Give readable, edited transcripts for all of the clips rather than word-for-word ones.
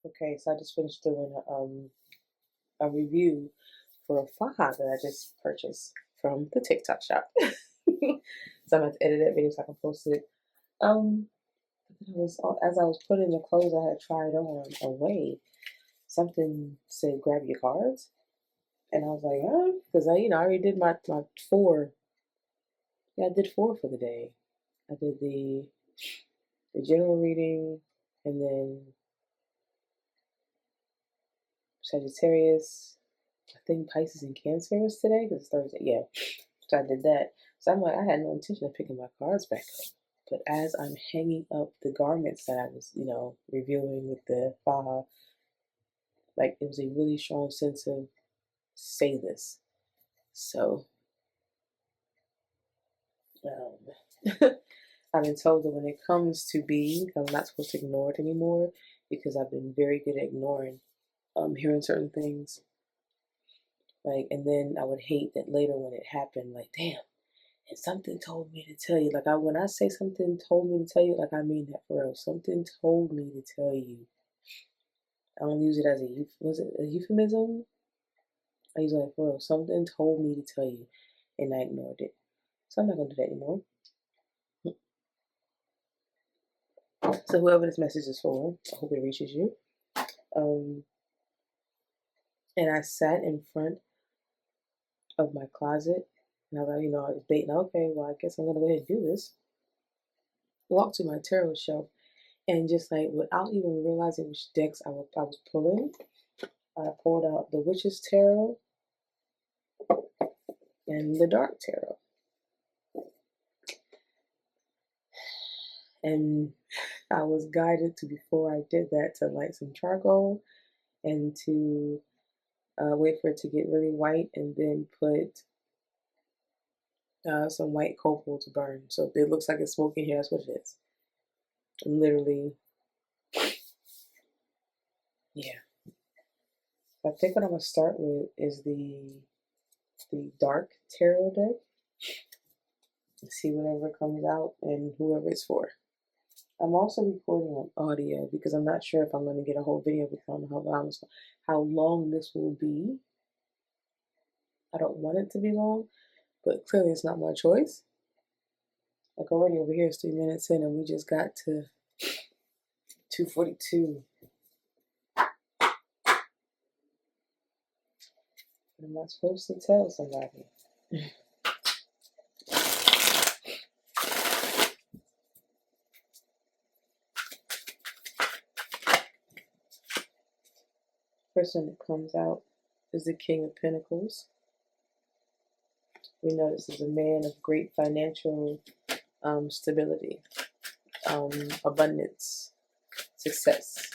Okay, so I just finished doing a review for a faja that I just purchased from the TikTok shop. So I'm going to edit that video so I can post it. Um, it was as I was putting the clothes I had tried on away, something said grab your cards, and I was like, because I already did my four. Yeah, I did four for the day. I did the general reading, and then Sagittarius. I think Pisces and Cancer was today because it's Thursday. Yeah, so I did that. So I'm like, I had no intention of picking my cards back up. But as I'm hanging up the garments that I was, reviewing with the faja, like it was a really strong sense of say this. So I've been told that when it comes to being, I'm not supposed to ignore it anymore because I've been very good at ignoring hearing certain things. Like, and then I would hate that later when it happened, like, damn, and something told me to tell you. Like, when I say something told me to tell you, like, I mean that for real. Something told me to tell you. I don't use it as was it a euphemism? I use it like for real. Something told me to tell you, and I ignored it. So I'm not gonna do that anymore. So whoever this message is for, I hope it reaches you. And I sat in front of my closet, and I was like, I was debating. Okay, well, I guess I'm gonna go ahead and do this. Walked to my tarot shelf, and just like without even realizing which decks I was pulling, I pulled out the Witch's Tarot and the Dark Tarot. And I was guided to, before I did that, to light some charcoal and to wait for it to get really white and then put some white copal to burn. So if it looks like it's smoking here, that's what it is. And literally, yeah. I think what I'm going to start with is the Dark Tarot deck. See whatever comes out and whoever it's for. I'm also recording on audio because I'm not sure if I'm going to get a whole video because I don't know how long this will be. I don't want it to be long, but clearly it's not my choice. Like already over here, it's 3 minutes in and we just got to 2:42. What am I supposed to tell somebody? First one that comes out is the King of Pentacles. We know this is a man of great financial stability, abundance, success.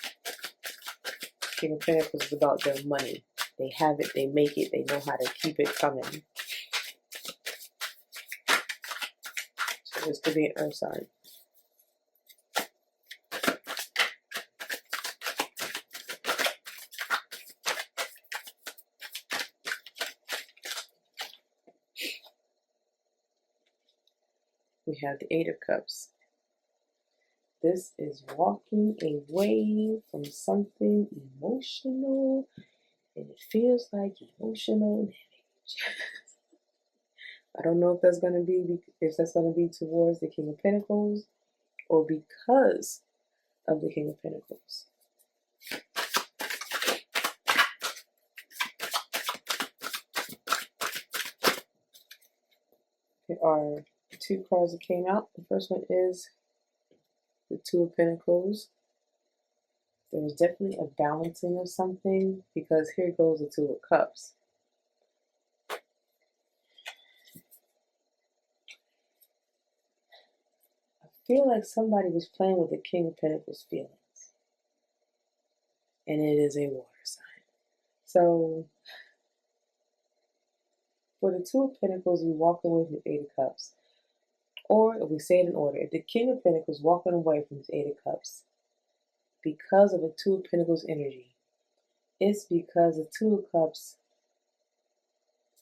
King of Pentacles is about their money. They have it, they make it, they know how to keep it coming. So this could be an earth sign. We have the Eight of Cups. This is walking away from something emotional, and it feels like emotional damage. I don't know if that's going to be towards the King of Pentacles or because of the King of Pentacles. There are two cards that came out. The first one is the Two of Pentacles. There was definitely a balancing of something because here goes the Two of Cups. I feel like somebody was playing with the King of Pentacles feelings. And it is a water sign. So for the Two of Pentacles, you're walking away from the Eight of Cups. Or if we say it in order, if the King of Pentacles walking away from his Eight of Cups because of a Two of Pentacles energy, it's because the Two of Cups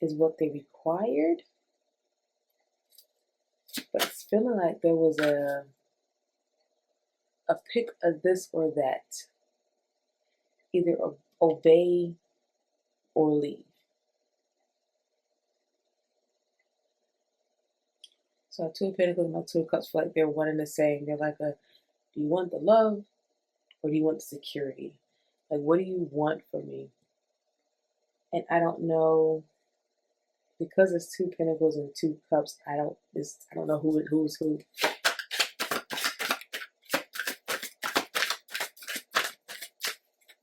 is what they required. But it's feeling like there was a pick of this or that. either obey or leave. So Two of Pentacles and my Two of Cups feel like they're one and the same. They're like do you want the love or do you want the security? Like, what do you want from me? And I don't know, because it's Two Pentacles and Two Cups, I don't know who's who.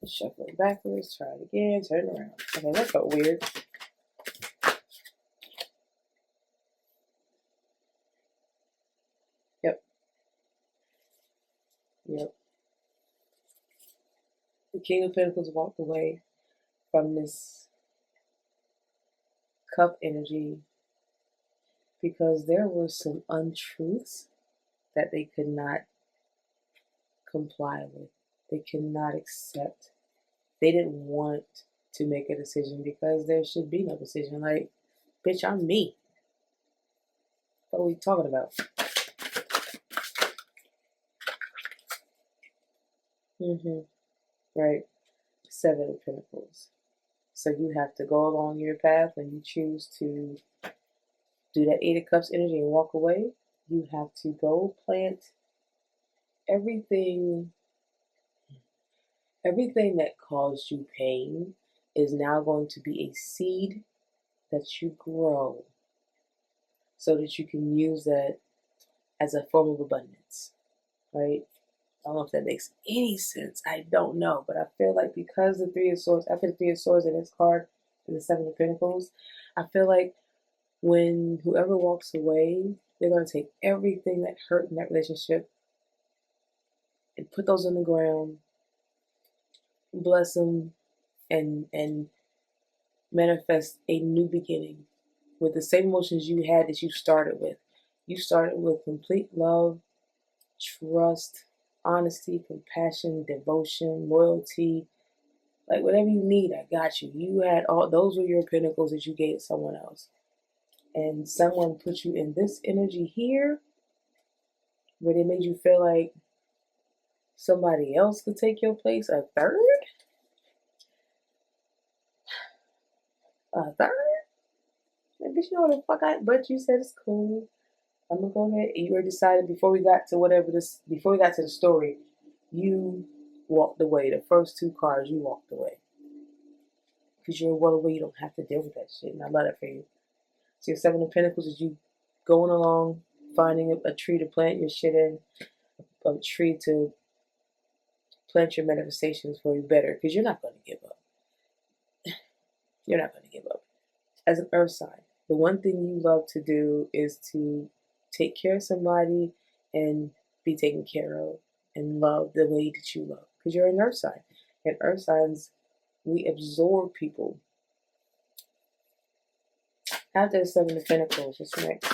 Shuffle it backwards, try it again, turn it around. Okay, that felt weird. Yep. The King of Pentacles walked away from this cup energy because there were some untruths that they could not comply with. They could not accept. They didn't want to make a decision because there should be no decision. Like, bitch, I'm me. What are we talking about? Right. Seven of Pentacles. So you have to go along your path when you choose to do that Eight of Cups energy and walk away. You have to go plant everything that caused you pain is now going to be a seed that you grow so that you can use that as a form of abundance, right? I don't know if that makes any sense. I don't know. But I feel like because the Three of Swords, I put the Three of Swords in this card and the Seven of Pentacles, I feel like when whoever walks away, they're going to take everything that hurt in that relationship and put those on the ground, bless them, and manifest a new beginning with the same emotions you had that you started with. You started with complete love, trust, honesty, compassion, devotion, loyalty. Like, whatever you need, I got you. You had all those were your pentacles that you gave someone else. And someone put you in this energy here where they made you feel like somebody else could take your place. A third? A third? Bitch, you know what the fuck but you said it's cool. I'm gonna go ahead. You already decided before we got to the story, you walked away. The first two cards, you walked away. Because you're well aware you don't have to deal with that shit. And I love that for you. So your Seven of Pentacles is you going along, finding a tree to plant your shit in, a tree to plant your manifestations for you better. Because you're not going to give up. You're not going to give up. As an earth sign, the one thing you love to do is to take care of somebody and be taken care of and love the way that you love. Because you're an earth sign. And earth signs, we absorb people. After the Seven of Pentacles, what's next?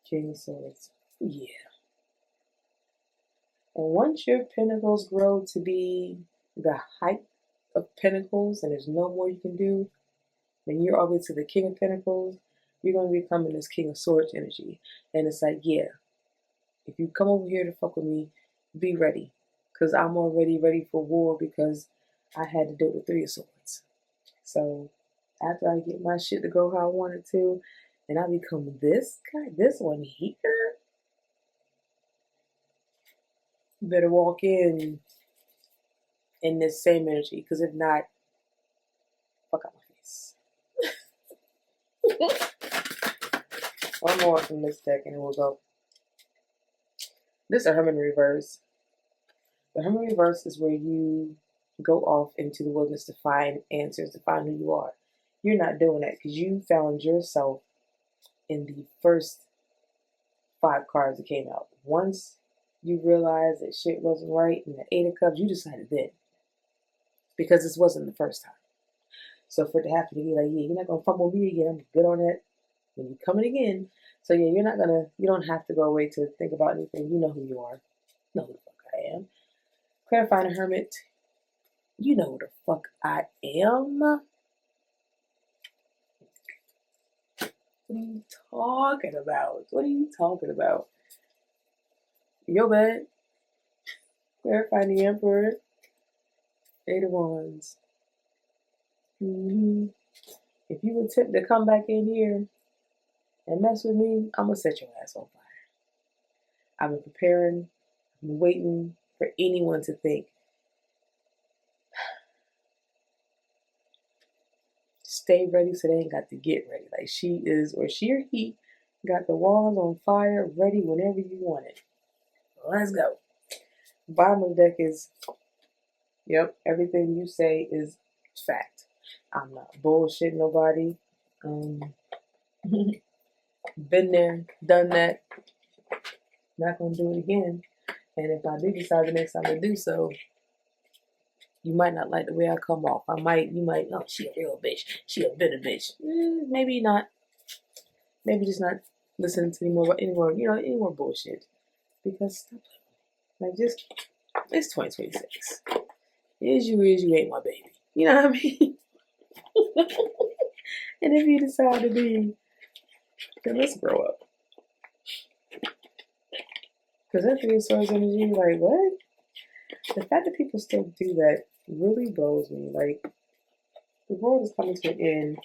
King of Swords. Yeah. And once your pentacles grow to be the height of pentacles and there's no more you can do, then you're all the way to the King of Pentacles, you're going to be becoming this King of Swords energy. And it's like, yeah, if you come over here to fuck with me, be ready. Because I'm already ready for war because I had to deal with Three of Swords. So after I get my shit to go how I want it to, and I become this guy, this one here, you better walk in this same energy. Because if not, fuck out my face. One more from this deck and then we'll go. This is a Hermit reverse. The Hermit reverse is where you go off into the wilderness to find answers, to find who you are. You're not doing that because you found yourself in the first 5 cards that came out. Once you realized that shit wasn't right in the Eight of Cups, you decided then. Because this wasn't the first time. So for it to happen to be like, yeah, you're not going to fumble me again. I'm good on that. When you're coming again. So yeah, you don't have to go away to think about anything. You know who you are. You know who the fuck I am. Clarifying Hermit. You know who the fuck I am. What are you talking about? What are you talking about? Your bad. Clarify the Emperor. Eight of Wands. If you attempt to come back in here and mess with me, I'm going to set your ass on fire. I've been preparing, I've been waiting for anyone to think. Stay ready so they ain't got to get ready. Like she is, or she or he got the walls on fire, ready whenever you want it. Let's go. Bottom of the deck is, yep, everything you say is fact. I'm not bullshitting nobody. Been there, done that. Not gonna do it again. And if I do decide the next time to do so, you might not like the way I come off. You might, oh, she a real bitch. She a bitter bitch. Maybe not. Maybe just not listen to any more bullshit. Because, like, just, it's 2026. Is you, ain't my baby. You know what I mean? And if you decide to be, then let's grow up. Because that Three of Swords energy, like, what? The fact that people still do that really blows me. Like, the world is coming to an end,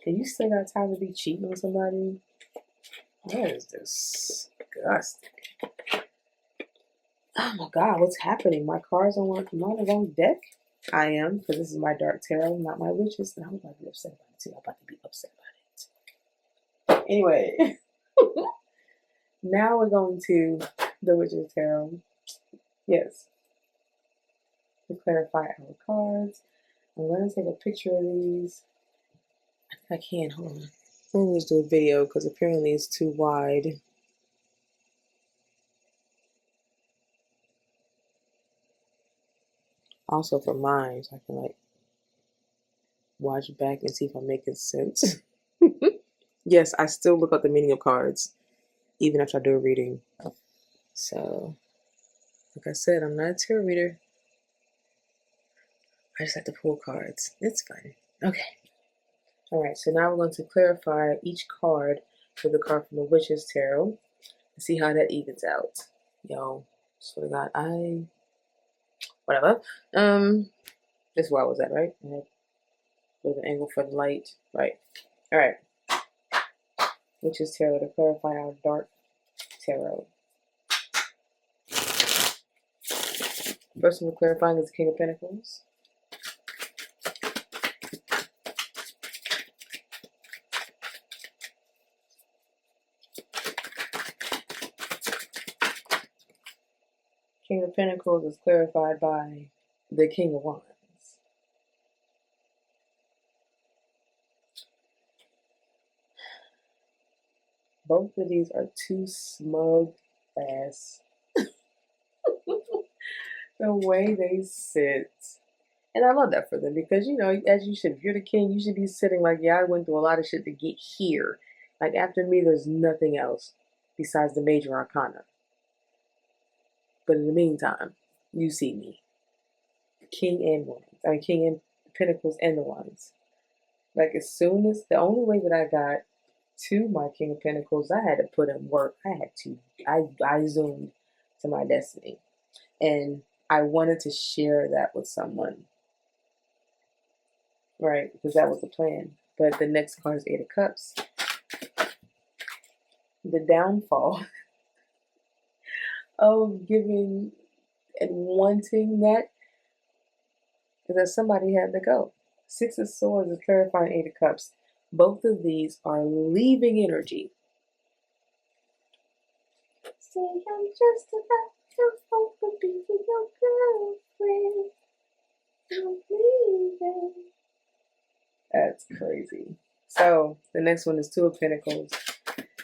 and you still got time to be cheating on somebody? That is disgusting. Oh my God, what's happening? My cards don't want to come on the wrong deck? I am, because this is my Dark Tarot, not my Witches, and I'm about to be upset about it too. I'm about to be upset about it. Anyway, now we're going to the Witches Tarot. Yes. To clarify our cards. I'm going to take a picture of these. I think I can, hold on. We'll just do a video because apparently it's too wide. Also for mine, so I can like watch back and see if I'm making sense. Yes, I still look up the meaning of cards, even after I do a reading. So, like I said, I'm not a tarot reader. I just like to pull cards. It's fun. Okay. Alright, so now we're going to clarify each card with the card from the Witches Tarot and see how that evens out. Yo, swear to God, whatever. This is where I was at, right? With an angle for the light. Right. Alright. Witches Tarot to clarify our Dark Tarot. First one we're clarifying is the King of Pentacles. King of Pentacles is clarified by the King of Wands. Both of these are two smug ass. The way they sit. And I love that for them because, you know, as you should, if you're the king, you should be sitting like, yeah, I went through a lot of shit to get here. Like, after me, there's nothing else besides the major arcana. But in the meantime, you see me. King and Wands. I mean, King and Pentacles and the Wands. Like, as soon as, the only way that I got to my King of Pentacles, I had to put in work. I zoomed to my destiny. And I wanted to share that with someone. Right, because that was the plan. But the next card is Eight of Cups. The downfall of giving and wanting that is that somebody had to go. Six of Swords is clarifying Eight of Cups. Both of these are leaving energy. Say I'm just about to hope to be your girlfriend. I'm leaving. That's crazy. So the next one is Two of Pentacles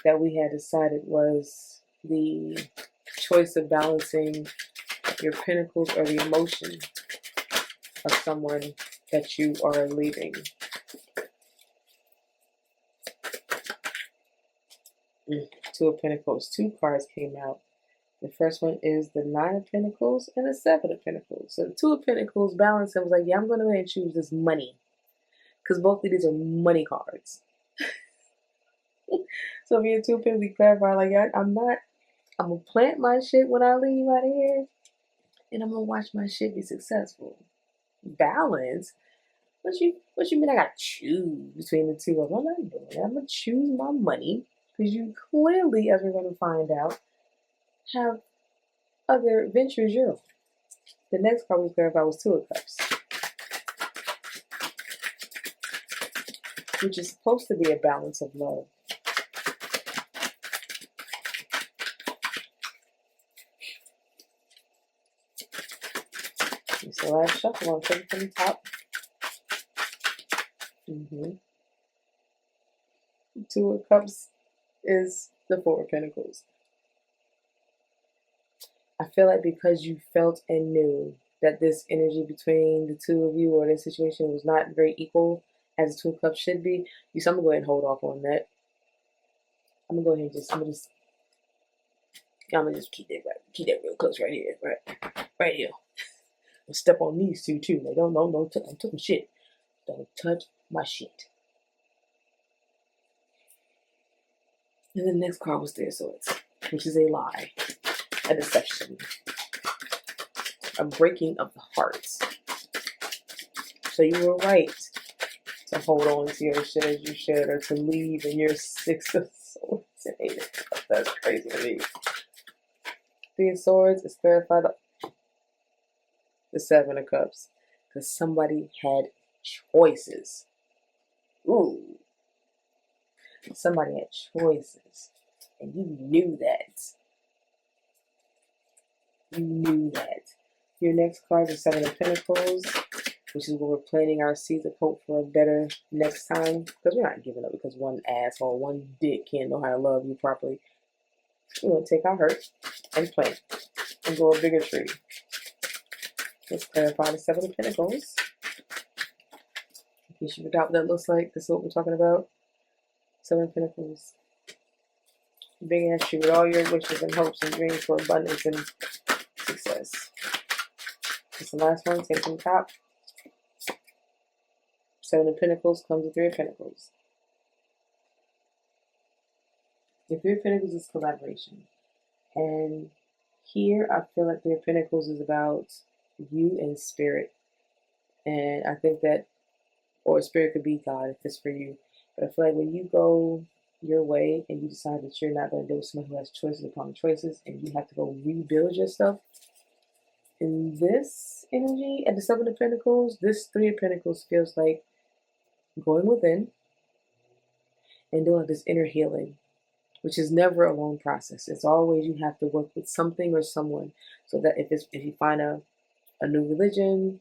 that we had decided was the choice of balancing your pentacles or the emotion of someone that you are leaving. Two of Pentacles. Two cards came out. The first one is the Nine of Pentacles and the Seven of Pentacles. So the Two of Pentacles balanced and was like, yeah, I'm going to go ahead and choose this money. Because both of these are money cards. So if you're too busy clarify, like I'm not. I'm gonna plant my shit when I leave out of here, and I'm gonna watch my shit be successful. Balance. What you mean I gotta choose between the two of them? I'm not doing that. I'm gonna choose my money because you clearly, as we're gonna find out, have other ventures you're on. The next card we clarified was Two of Cups, which is supposed to be a balance of love. It's the last shuffle. I'll take it from the top. Two of Cups is the Four of Pentacles. I feel like because you felt and knew that this energy between the two of you or this situation was not very equal as the Two of Cups should be, so I'm gonna go ahead and hold off on that. I'm gonna go ahead and I'm gonna just keep that real close right here, right here. I'll step on these two too. Like don't touch my shit. Don't touch my shit. And the next card was Three of Swords, which is a lie, a deception, a breaking of the hearts. So you were right to hold on to your shit as you should, or to leave in your Six of Swords and Eight of Cups. That's crazy to me. Three of Swords is clarified the Seven of Cups, because somebody had choices. Ooh. Somebody had choices, and you knew that. You knew that. Your next card is Seven of Pentacles, which is where we're planting our seeds of hope for a better next time. Because we're not giving up because one asshole, one dick can't know how to love you properly. We're going to take our hurt and plant and grow a bigger tree. Let's clarify the Seven of Pentacles. In case you forgot what that looks like, this is what we're talking about. Seven of Pentacles. Big ass tree with all your wishes and hopes and dreams for abundance and success. It's the last one. Take from the top. Seven of Pentacles comes with Three of Pentacles. The Three of Pentacles is collaboration. And here I feel like Three of Pentacles is about you and spirit. And I think that, or spirit could be God if it's for you. But I feel like when you go your way and you decide that you're not going to deal with someone who has choices upon choices and you have to go rebuild your stuff, in this energy at the Seven of Pentacles, this Three of Pentacles feels like going within and doing this inner healing, which is never a lone process. It's always you have to work with something or someone, so that if you find a new religion,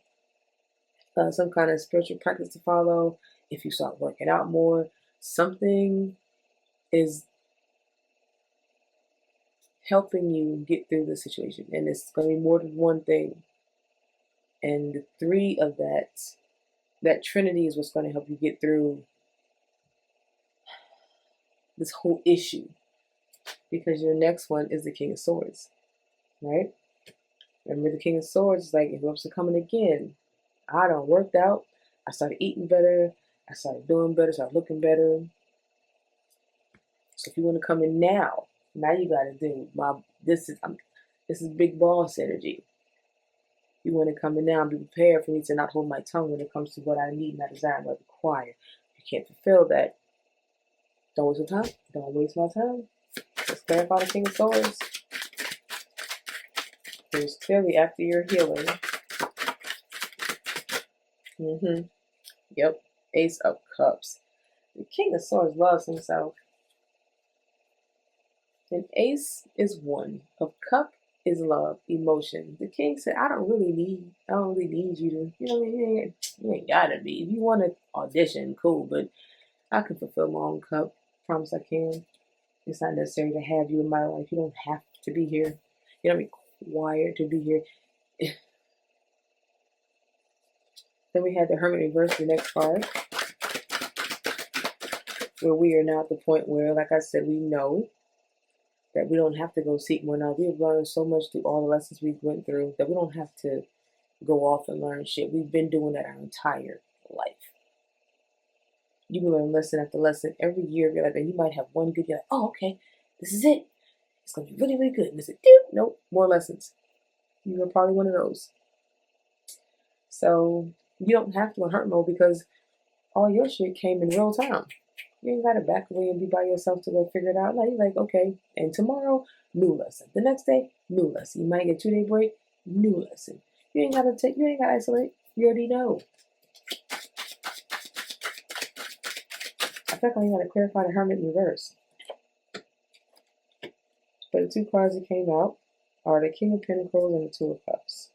some kind of spiritual practice to follow, if you start working out more, something is helping you get through the situation. And it's going to be more than one thing. And the three of that trinity is what's going to help you get through this whole issue. Because your next one is the King of Swords, right? Remember, the King of Swords is like, if ups are coming again, I done worked out, I started eating better, I started doing better, started looking better. So if you want to come in now you got to do this is big boss energy. You want to come in now and be prepared for me to not hold my tongue when it comes to what I need and I desire and what I require. If you can't fulfill that, don't waste your time. Don't waste my time. Let's clarify the King of Swords. It was clearly after your healing. Yep. Ace of Cups. The King of Swords loves himself. An ace is one. A cup is love, emotion. The king said, I don't really need you to, you ain't gotta be. If you want to audition, cool, but I can fulfill my own cup. Promise I can. It's not necessary to have you in my life. You don't have to be here. You're not required to be here. Then we had the Hermit reverse, the next card, where we are now at the point where, like I said, we know that we don't have to go seek more knowledge. We've learned so much through all the lessons we went through that we don't have to go off and learn shit. We've been doing that our entire life. You will learn lesson after lesson every year of your life, and you might have one good year. Like, oh, okay, this is it. It's gonna be really, really good. And it's like, nope, more lessons. You were probably one of those. So you don't have to in hurt mode because all your shit came in real time. You ain't gotta back away and be by yourself to go figure it out. Like, okay, and tomorrow, new lesson. The next day, new lesson. You might get 2-day break, new lesson. You ain't gotta isolate. You already know. I feel like I ain't gotta clarify the Hermit in reverse. But the two cards that came out are the King of Pentacles and the Two of Cups.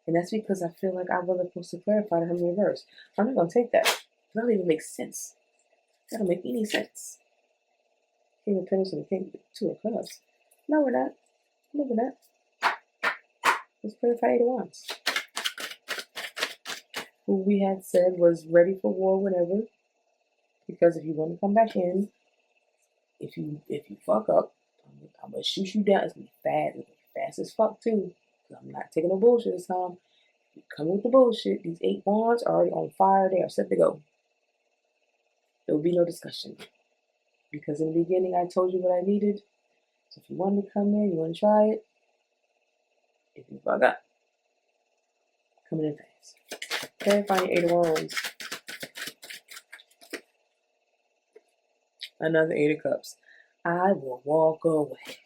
And that's because I feel like I wasn't supposed to clarify the Hermit in reverse. I'm not gonna take that. That don't even make sense. That don't make any sense. King of Pentacles and the King of Two of Cups. No, we're not. No, we're not. Let's clarify 8 of Wands. Who we had said was ready for war whenever. Because if you want to come back in, if you fuck up, I'm gonna shoot you down. It's gonna be fast. It's gonna be fast as fuck too. I'm not taking no bullshit this time. You come with the bullshit. These 8 wands are already on fire. They are set to go. There will be no discussion. Because in the beginning I told you what I needed. So if you want to come in, you want to try it. If you fuck up, coming in fast. Clarifying 8 of Wands. Another 8 of Cups. I will walk away.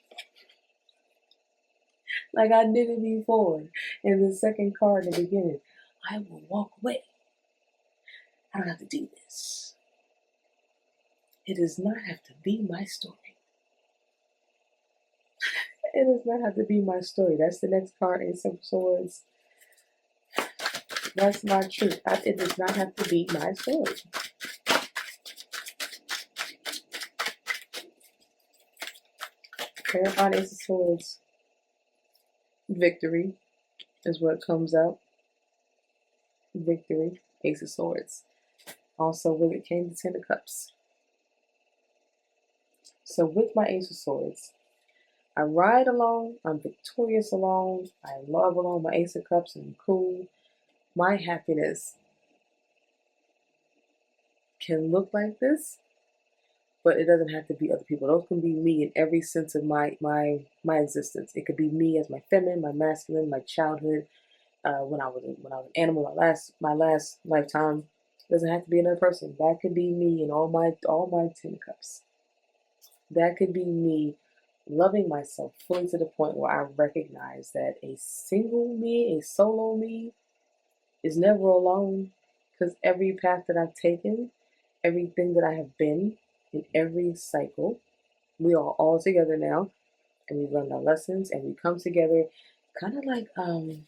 Like I did it before in the second card in the beginning. I will walk away. I don't have to do this. It does not have to be my story. It does not have to be my story. That's the next card, Ace of Swords. That's my truth. It does not have to be my story. Clarifying Ace of Swords. Victory is what comes out. Victory. Ace of Swords. Also, with it came the 10 of Cups. So with my Ace of Swords, I ride alone, I'm victorious alone, I love alone, my Ace of Cups, and I'm cool. My happiness can look like this, but it doesn't have to be other people. Those can be me in every sense of my existence. It could be me as my feminine, my masculine, my childhood, when I was an animal, my last lifetime. It doesn't have to be another person. That could be me in all my 10 of Cups. That could be me loving myself fully to the point where I recognize that a single me, a solo me, is never alone. Because every path that I've taken, everything that I have been in every cycle, we are all together now, and we learn our lessons, and we come together, kind of like I don't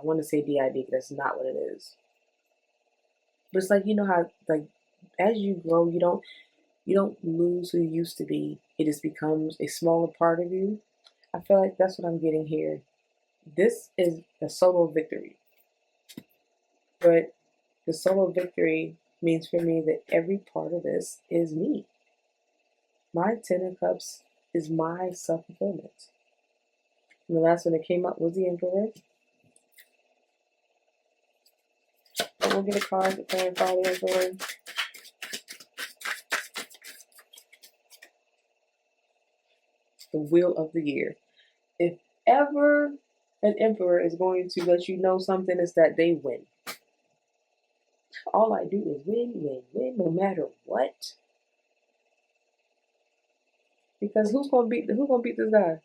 want to say DID because that's not what it is. But it's like, you know how, like, as you grow, you don't lose who you used to be. It just becomes a smaller part of you. I feel like that's what I'm getting here. This is a solo victory. But the solo victory means for me that every part of this is me. My 10 of Cups is my self-fulfillment. And the last one that came up was the Emperor. But we'll get a card to clarify the Emperor. The Wheel of the Year. If ever an Emperor is going to let you know something, it's that they win. All I do is win, win, win, no matter what. Because who's gonna beat this guy?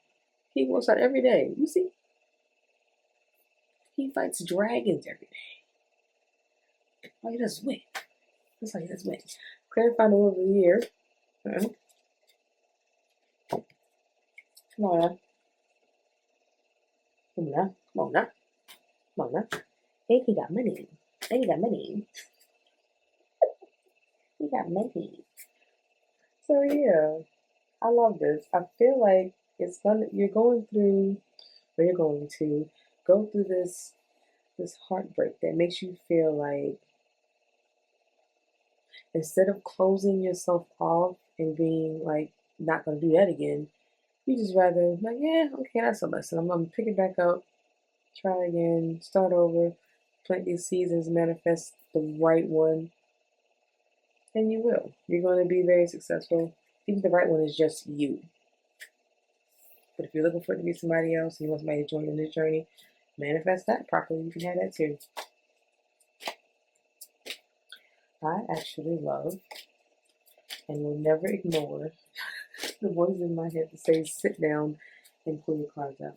He works out every day. You see, he fights dragons every day. All he does is win. That's all he does, win. Clarifying the Wheel of the Year. Come on now. Come on now. Come on now. Come on now. Hey, he got money. Hey, he got money. He got money. So yeah, I love this. I feel like you're going to go through this heartbreak that makes you feel like instead of closing yourself off and being like not gonna do that again, you just rather like, yeah, okay, that's a lesson. I'm gonna pick it back up, try again, start over, plant these seeds and manifest the right one, and you will. You're going to be very successful. Even the right one is just you. But if you're looking for it to be somebody else and you want somebody to join in this journey, manifest that properly. You can have that too. I actually love and will never ignore the voice in my head that says, sit down and pull your cards out.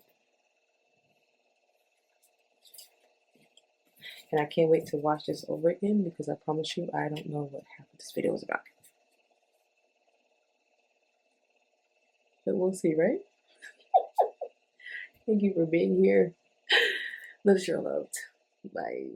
And I can't wait to watch this over again because I promise you, I don't know what half of this video was about. But we'll see, right? Thank you for being here. Know that you're loved. Bye.